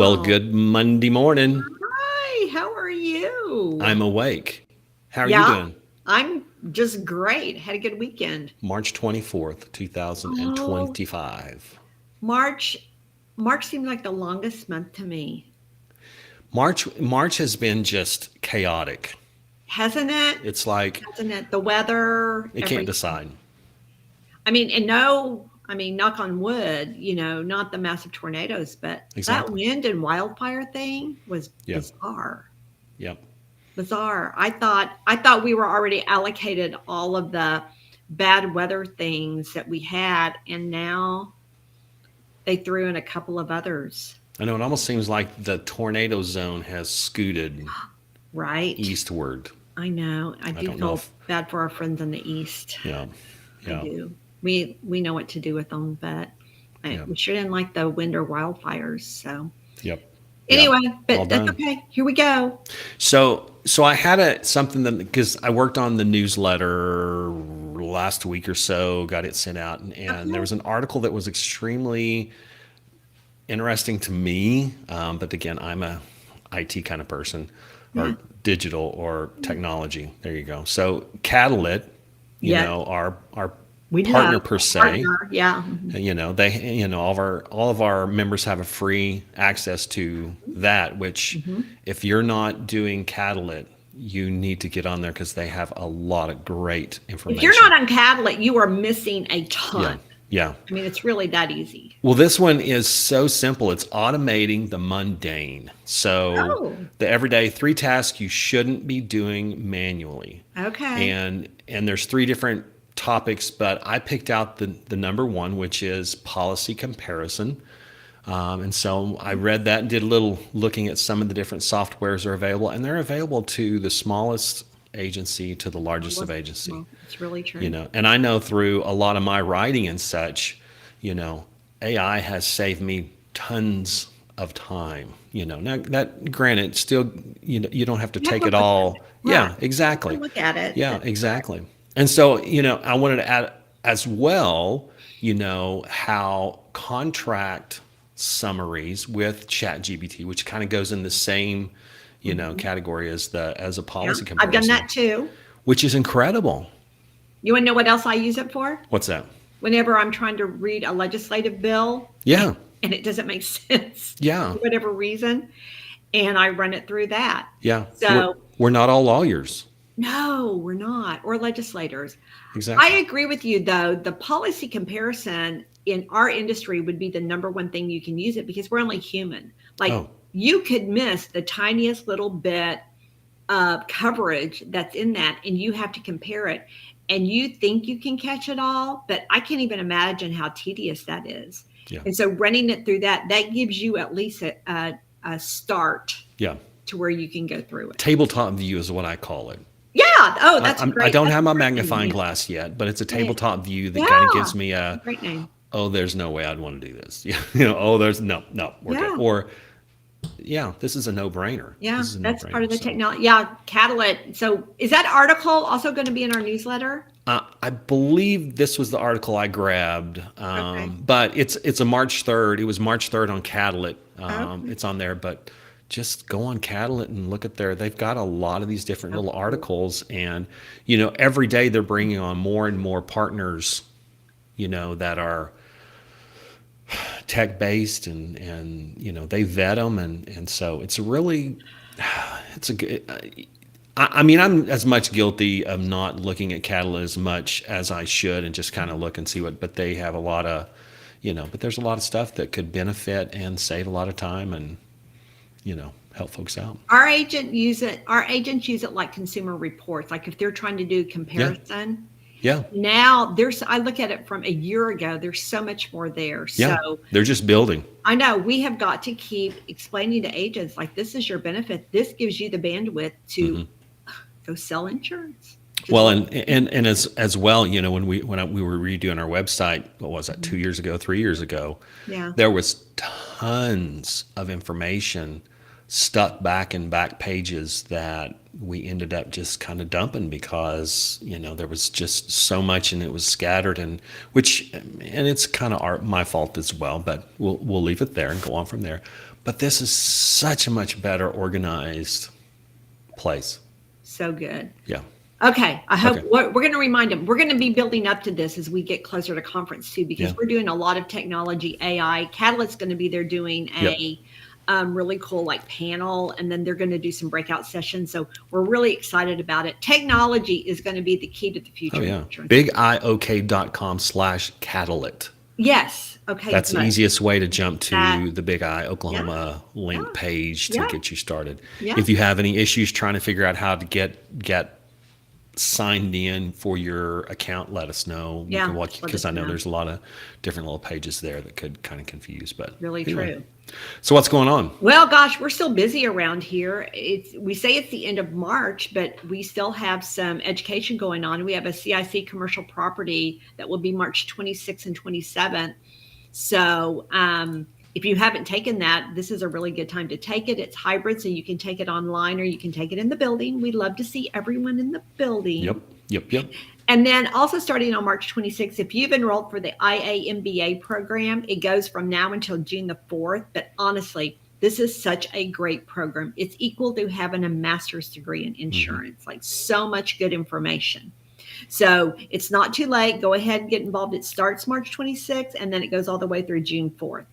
Well, Well, good Monday morning. hi, how are you? I'm awake. How are you Yeah, doing? I'm just great. Had a good weekend. March 24th, Oh, 2025. March. March seemed like the longest month to me, March has been just chaotic. hasn't it? It's like Hasn't it? The weather, it can't everything. decide. I mean, and no, I mean, knock on wood, not the massive tornadoes, but that Exactly. wind and wildfire thing was Yeah. bizarre. Yep. Bizarre. I thought we were already allocated all of the bad weather things that we had, and now they threw in a couple of others, I know it almost seems like the tornado zone has scooted right? eastward. I know. I I do don't know feel if bad for our friends in the east. yeah. I Yeah. do. We know what to do with them, but Yeah. we sure didn't like the wind or wildfires. So Yep. Yeah. anyway, All but that's done. okay. Here we go. So I had something that because I worked on the newsletter last week or so, got it sent out, and there Okay. was an article that was extremely interesting to me. But again, I'm a IT kind of person, Yeah. or digital or technology. There you go. So Catalyst, Yes. our We know. partner per se, Partner. Yeah. Mhm. all of our members have a free access to that, which Mhm. if you're not doing Catalyst, you need to get on there because they have a lot of great If you're information. not on Cadlet, you are missing a Yeah. ton. Yeah. I mean, it's really that easy. Well, this one is so simple. It's automating the mundane. So Oh, the everyday three tasks you shouldn't be doing manually. okay. And there's three different topics, but I picked out the number one, which is policy comparison. And so I read that and did a little looking at some of the different softwares that are available, and they're available to the smallest agency to the largest of agency. Well, it's really true. And I know through a lot of my writing and such, you know, AI has saved me tons of time. Now that granted, still, you don't have to You have take to it look at all. it. Right. Yeah, You have to exactly. look at it. Yeah, That's correct. exactly. And so, I wanted to add as well, how contract summaries with ChatGPT, which kind of goes in the same, Mhm. category as a Yeah, policy I've done comparison, that too. which is incredible. You want to know what else I use it for? What's that? Whenever I'm trying to read a legislative bill Yeah, and it doesn't make sense yeah, for whatever reason, and I run it through that. yeah. We're So, we're not all lawyers. no, we're not, or legislators. I Exactly. agree with you, though. The policy comparison in our industry would be the number one thing you can use it because we're only human. Like, Oh, you could miss the tiniest little bit of coverage that's in that, and you have to compare it. And you think you can catch it all, but I can't even imagine how tedious that is. yeah, And so, running it through that gives you at least a start yeah. to where you can go through it. Tabletop view is what I call it. Yeah. Oh, I, that's I'm, I great. don't That's have a my great name. magnifying Yeah. glass yet, but it's a Yeah. tabletop view that kind of Yeah. gives me That's a a, great name. oh, there's no way I'd want to do this. Oh, there's no, no, we're good. Yeah. Or, yeah, this is a no brainer. Yeah. This is a no That's part brainer. of the So, technology. Yeah. Catalyst. So is that article also going to be in our newsletter? I believe this was the article I grabbed, Okay. but it's a March 3rd. It was March 3rd on Catalyst. Okay. It's on there, but just go on Catalyst and look at they've got a lot of these different Oh, little cool. articles, and every day they're bringing on more and more partners, that are tech based, and they vet them, and so it's a really it's a good. I mean, I'm as much guilty of not looking at Catalyst as much as I should, and just kind of look and see what. But they have a lot of, but there's a lot of stuff that could benefit and save a lot of time, and help folks out. Our agents use it like consumer reports. Like if they're trying to do Yeah, comparison, yeah, now I look at it from a year ago, there's so much more there. yeah. So They're just building. I know we have got to keep explaining to agents like this is your benefit. This gives you the bandwidth to go sell insurance. Which is Well, what and as well, we were redoing our website, what was that, 2 years ago, 3 years ago, yeah. there was tons of information stuck back in back pages that we ended up just kind of dumping because there was just so much and it was scattered, and it's kind of my fault as well, but we'll leave it there and go on from there. But this is such a much better organized place. So good. Yeah. Okay, I hope Okay. we're going to remind them. We're going to be building up to this as we get closer to conference too, because Yeah. we're doing a lot of technology, AI. Catalyst's going to be there doing Yep. a really cool like panel, and then they're going to do some breakout sessions. So we're really excited about it. Technology is going to be the key to the Oh future in yeah. insurance. BigIOK.com/catalyst. Yes. Okay. That's the Good. easiest way to jump That. to the Big I Yeah. Oklahoma link Yeah. page to Yeah. get you started. Yeah. If you have any issues trying to figure out how to get signed in for your account, let us know. We Yeah. can watch Let because us I know know. there's a lot of different little pages there that could kind of confuse. But Really anyway, true. so what's going on? Well, gosh, we're still busy around here. We say it's the end of March, but we still have some education going on. We have a CIC commercial property that will be March 26th and 27th. So, if you haven't taken that, this is a really good time to take it. It's hybrid, so you can take it online or you can take it in the building. We'd love to see everyone in the Yep, building. yep, yep. And then also starting on March 26th, if you've enrolled for the IA MBA program, it goes from now until June the 4th. But honestly, this is such a great program. It's equal to having a master's degree in insurance, like so much good information. So it's not too late. Go ahead and get involved. It starts March 26th and then it goes all the way through June 4th.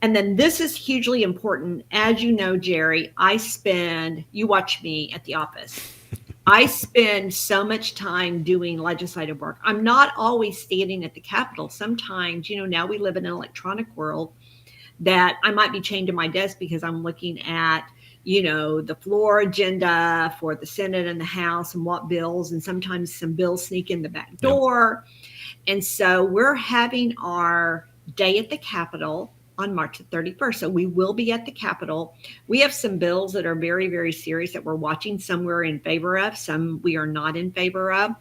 And then this is hugely important. As you know, Jerry, you watch me at the office. I spend so much time doing legislative work. I'm not always standing at the Capitol. Sometimes, now we live in an electronic world that I might be chained to my desk because I'm looking at, the floor agenda for the Senate and the House and what bills, and sometimes some bills sneak in the back Yep. door. And so we're having our day at the Capitol on March the 31st. So we will be at the Capitol. We have some bills that are very, very serious that we're watching. Some we're in favor of, some we are not in favor of.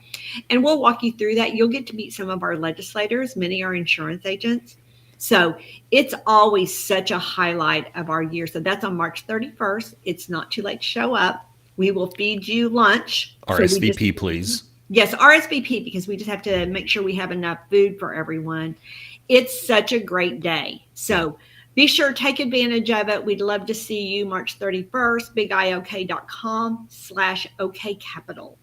And we'll walk you through that. You'll get to meet some of our legislators. Many are insurance agents. So it's always such a highlight of our year. So that's on March 31st. It's not too late to show up. We will feed you lunch. RSVP, please. Yes, RSVP, because we just have to make sure we have enough food for everyone. It's such a great day. So be sure to take advantage of it. We'd love to see you March 31st, bigiok.com/OKCapital.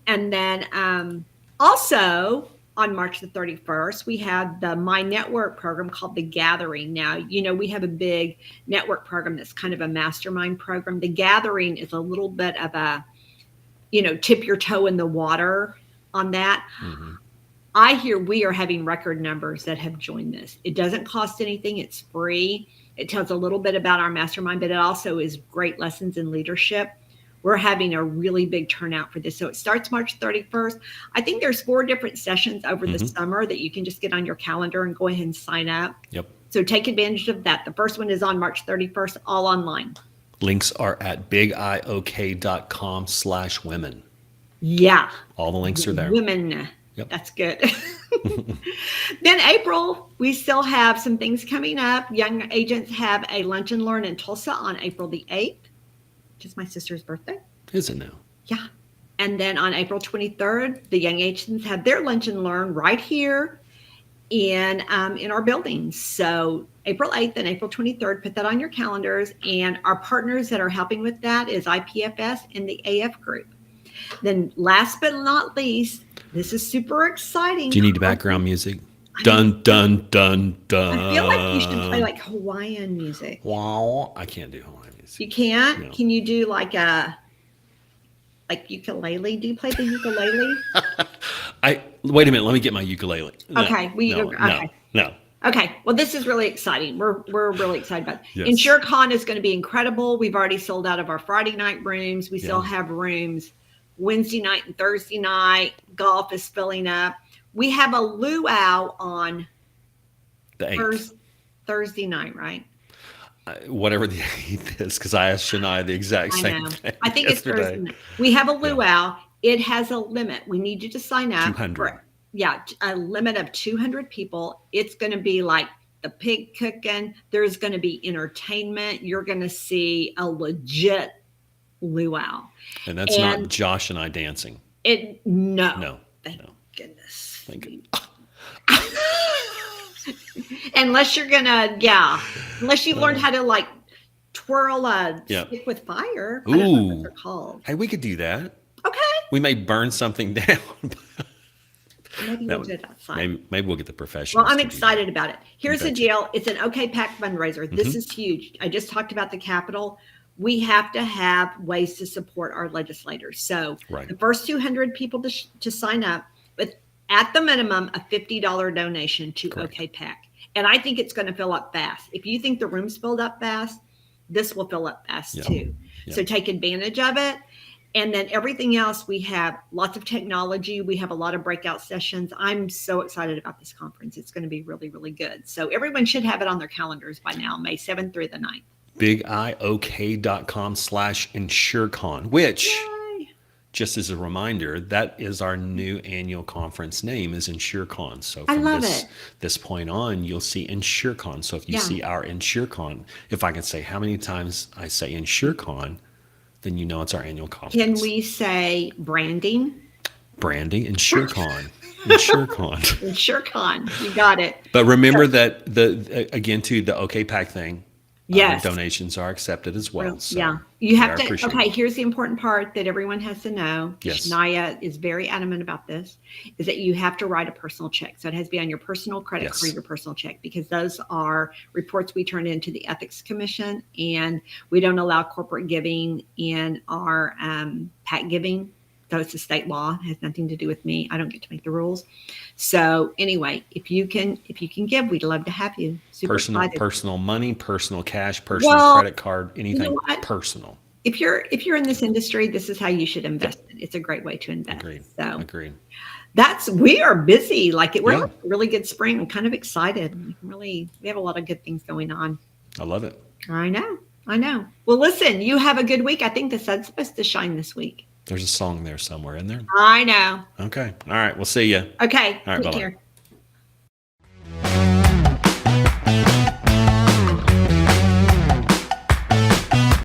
And then also on March the 31st, we have the My Network program called The Gathering. Now, we have a big network program that's kind of a mastermind program. The Gathering is a little bit of a, tip your toe in the water on that. Mm-hmm. I hear we are having record numbers that have joined this. It doesn't cost anything. It's free. It tells a little bit about our mastermind, but it also is great lessons in leadership. We're having a really big turnout for this. So it starts March 31st. I think there's 4 different sessions over the summer that you can just get on your calendar and go ahead and sign up. Yep. So take advantage of that. The first one is on March 31st, all online. Links are at bigiok.com/women. Yeah. All the links are there. Women. Yep. That's good. Then April, we still have some things coming up. Young agents have a lunch and learn in Tulsa on April the 8th, which is my sister's birthday. Is it now? Yeah. And then on April 23rd, the young agents have their lunch and learn right here in our buildings. So April 8th and April 23rd, put that on your calendars. And our partners that are helping with that is IPFS and the AF group. Then last but not least, this is super exciting. Do you need background music? Dun, dun, dun, dun. I feel like you should play like Hawaiian music. Wow. I can't do Hawaiian music. You can't? No. Can you do like ukulele? Do you play the ukulele? Wait a minute. Let me get my ukulele. No, Okay. No. Okay. Well, this is really exciting. We're really excited about it. Yes. InsureCon is going to be incredible. We've already sold out of our Friday night rooms. We still have rooms Wednesday night and Thursday night. Golf is filling up. We have a luau on The 8th. Thursday night, right? Whatever the 8th is, because I asked Shania the exact same thing. I think it's Thursday night. We have a luau. It has a limit. We need you to sign up. 200. A limit of 200 people. It's going to be like the pig cooking. There's going to be entertainment. You're going to see a legit luau. And that's not Josh and I dancing. No. No. Thank goodness. Thank you. Unless you're gonna, yeah, unless you've learned Uh, how to like twirl a yeah. stick with fire. I don't know what they're Ooh. called. Hey, we could do that. Okay, We may burn something down. maybe That we'll do would it outside. maybe we'll get the Well, professionals I'm to do that. excited about it. You Here's the betcha. deal. It's an OK Pack fundraiser. This Hmm. is huge. I just talked about the Capitol. We have to have ways to support our legislators. So Right. the first 200 people to sign up with, at the minimum, a $50 donation to Correct. OK Pack. And I think it's going to fill up fast. If you think the room's filled up fast, this will fill up fast Yep. too. So Yep. take advantage of it. And then everything else, we have lots of technology. We have a lot of breakout sessions. I'm so excited about this conference. It's going to be really, really good. So everyone should have it on their calendars by now, May 7th through the 9th. bigiok.com/InsureCon, which, Yay. just as a reminder, that is our new annual conference name is InsureCon. So I from love it. this point on, you'll see InsureCon. So if you Yeah. see our InsureCon, if I can say how many times I say InsureCon, then you know it's our annual Can conference. we say branding? Branding, InsureCon, InsureCon. SureCon. You got it. But remember So, that the again too the OK Pack thing, yes. donations are accepted as well. Yeah. So You they have are to, appreciated. okay, here's the important part that everyone has to know. Yes. Shania is very adamant about this, is that you have to write a personal check. So it has to be on your personal credit Yes. card, your personal check, because those are reports we turn into the Ethics Commission, and we don't allow corporate giving in our PAC giving. So it's a state law. It has nothing to do with me. I don't get to make the rules. So anyway, if you can give, we'd love to have you. Super excited. Personal money, personal cash, personal Well, credit card, you know anything what? personal. If you're in this industry, this is how you should Yep. invest it. It's a great way to invest. Agreed. So Agreed. we are busy. We're Yeah. having a really good spring. I'm kind of excited. We have a lot of good things going on. I love it. I know. I know. Well, listen, you have a good week. I think the sun's supposed to shine this week. There's a song there somewhere in there. I know. Okay. All right. We'll see you. Okay. All right. Take Bye bye. care.